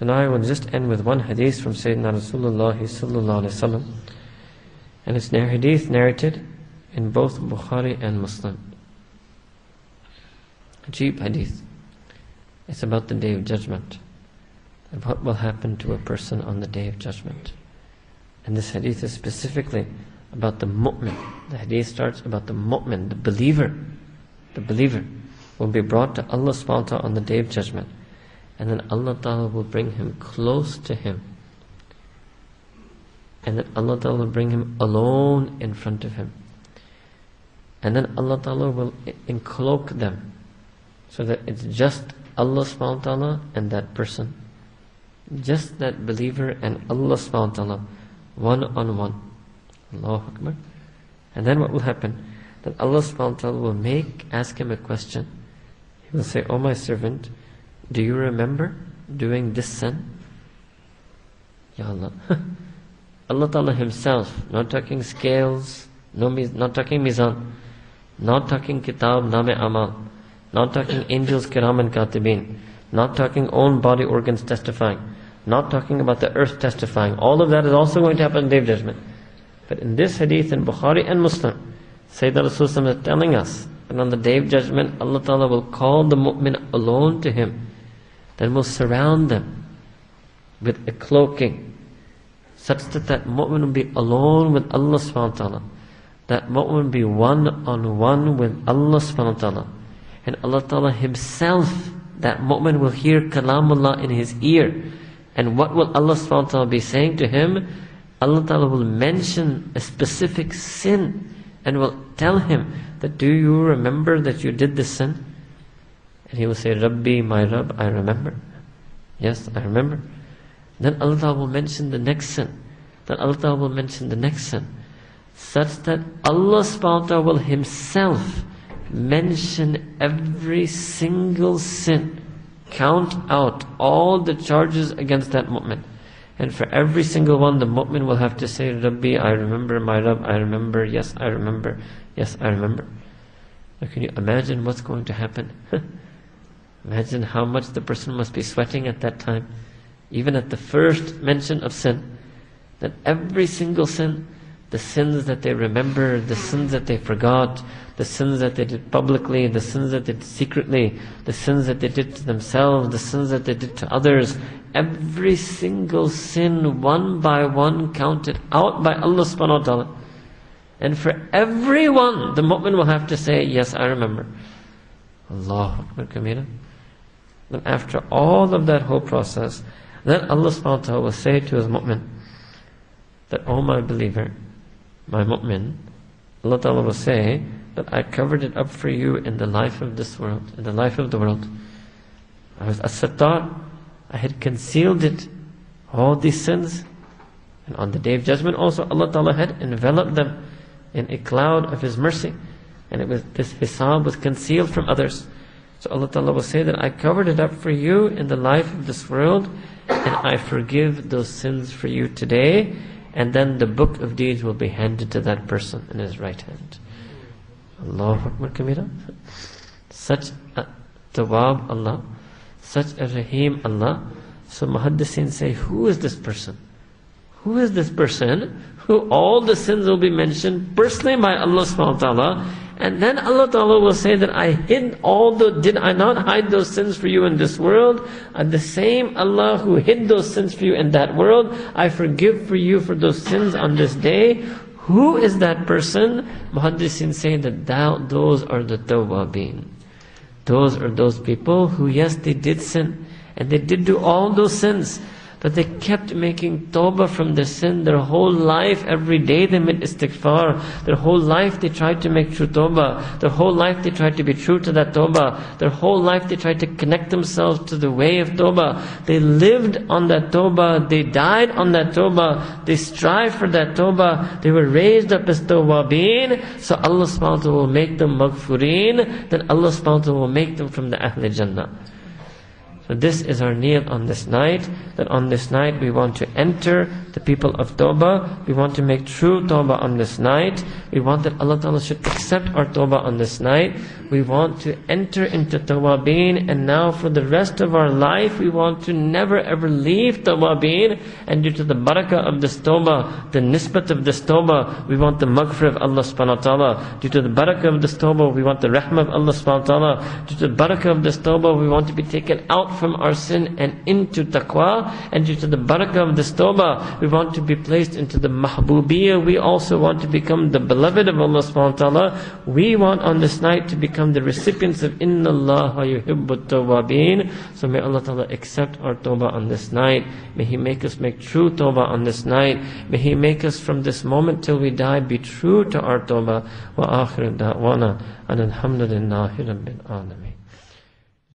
So now I will just end with one hadith from Sayyidina Rasulullah sallallahu alaihi wasallam, and it's a hadith narrated in both Bukhari and Muslim. A cheap hadith. It's about the Day of Judgment, and what will happen to a person on the Day of Judgment. And this hadith is specifically about the mu'min. The hadith starts about the mu'min, the believer. The believer will be brought to Allah subhanahu wa ta'ala on the Day of Judgment, and then Allah ta'ala will bring him close to him, and then Allah ta'ala will bring him alone in front of him, and then Allah ta'ala will encloak them, so that it's just Allah subhanahu wa ta'ala and that person, just that believer and Allah subhanahu wa ta'ala, one on one. Allahu Akbar. And then what will happen? That Allah subhanahu wa ta'ala will ask him a question. He will say, "Oh my servant, do you remember doing this sin?" Ya Allah. Allah ta'ala himself, not talking scales, not talking mizan, not talking kitab, name amal, not talking angels, kiram and katibin, not talking own body organs testifying, not talking about the earth testifying. All of that is also going to happen on the Day of Judgment. But in this hadith in Bukhari and Muslim, Sayyidina Rasulullah is telling us that on the Day of Judgment, Allah Ta'ala will call the mu'min alone to him, then will surround them with a cloaking, such that that mu'min will be alone with Allah subhanahu wa ta'ala. That mu'min will be one on one with Allah subhanahu wa ta'ala. And Allah Ta'ala himself, that mu'min will hear kalamullah in his ear. And what will Allah subhanahu wa ta'ala be saying to him? Allah Ta'ala will mention a specific sin and will tell him that, "Do you remember that you did this sin?" And he will say, "Rabbi, my Rabb, I remember." Yes, I remember. Then Allah Ta'ala will mention the next sin. Then Allah Ta'ala will mention the next sin. Such that Allah subhanahu wa ta'ala will himself mention every single sin, count out all the charges against that mu'min, and for every single one the mu'min will have to say, "Rabbi, I remember, my Rabb, I remember, yes I remember, yes I remember." Now can you imagine what's going to happen? Imagine how much the person must be sweating at that time, even at the first mention of sin. That every single sin, the sins that they remember, the sins that they forgot, the sins that they did publicly, the sins that they did secretly, the sins that they did to themselves, the sins that they did to others, every single sin, one by one, counted out by Allah subhanahu wa ta'ala. And for every one, the mu'min will have to say, "Yes, I remember." Allahu Akbar kabira. Then after all of that whole process, then Allah subhanahu wa ta'ala will say to his mu'min that, "Oh my believer, my mu'min," Allah Ta'ala will say that I covered it up for you in the life of this world, in the life of the world. I was as-sattar, I had concealed it, all these sins. And on the Day of Judgment also, Allah Ta'ala had enveloped them in a cloud of His mercy. And it was, this hisab was concealed from others. So Allah Ta'ala will say that I covered it up for you in the life of this world, and I forgive those sins for you today. And then the book of deeds will be handed to that person in his right hand. Allahu Akbar kabira. Such a Tawwab Allah, such a Rahim Allah. So Muhaddisin say, who is this person? Who is this person who all the sins will be mentioned personally by Allah subhanahu wa ta'ala, and then Allah ta'ala will say that I hid did I not hide those sins for you in this world? And the same Allah who hid those sins for you in that world, I forgive for you for those sins on this day. Who is that person? Muhaddisin say that those are the Tawwabin. Those are those people who, yes, they did sin, and they did do all those sins, but they kept making tawbah from their sin. Their whole life, every day they made istighfar. Their whole life they tried to make true tawbah. Their whole life they tried to be true to that tawbah. Their whole life they tried to connect themselves to the way of tawbah. They lived on that tawbah. They died on that tawbah. They strived for that tawbah. They were raised up as tawwabin. So Allah subhanahu wa ta'ala will make them maghfureen. Then Allah subhanahu wa ta'ala will make them from the Ahl Jannah. So this is our niyat on this night, that on this night we want to enter the people of Tawbah. We want to make true Tawbah on this night. We want that Allah Ta'ala should accept our Tawbah on this night. We want to enter into Tawabin, and now for the rest of our life we want to never ever leave Tawabin. And due to the barakah of this Tawbah, the nisbat of this Tawbah, we want the maghfirah of Allah subhanahu wa ta'ala. Due to the barakah of this Tawbah, we want the rahmah of Allah subhanahu wa ta'ala. Due to the barakah of this Tawbah, we want to be taken out from our sin and into taqwa. And due to the barakah of this Tawbah, we want to be placed into the mahbubiyah. We also want to become the beloved of Allah subhanahu wa ta'ala. We want on this night to become the recipients of Inna Allah yuhibbut tawabin. So may Allah Ta'ala accept our Tawbah on this night. May He make us make true Tawbah on this night. May He make us from this moment till we die be true to our Tawbah. Wa akhiru da'wana and alhamdulillahi rabbil alameen.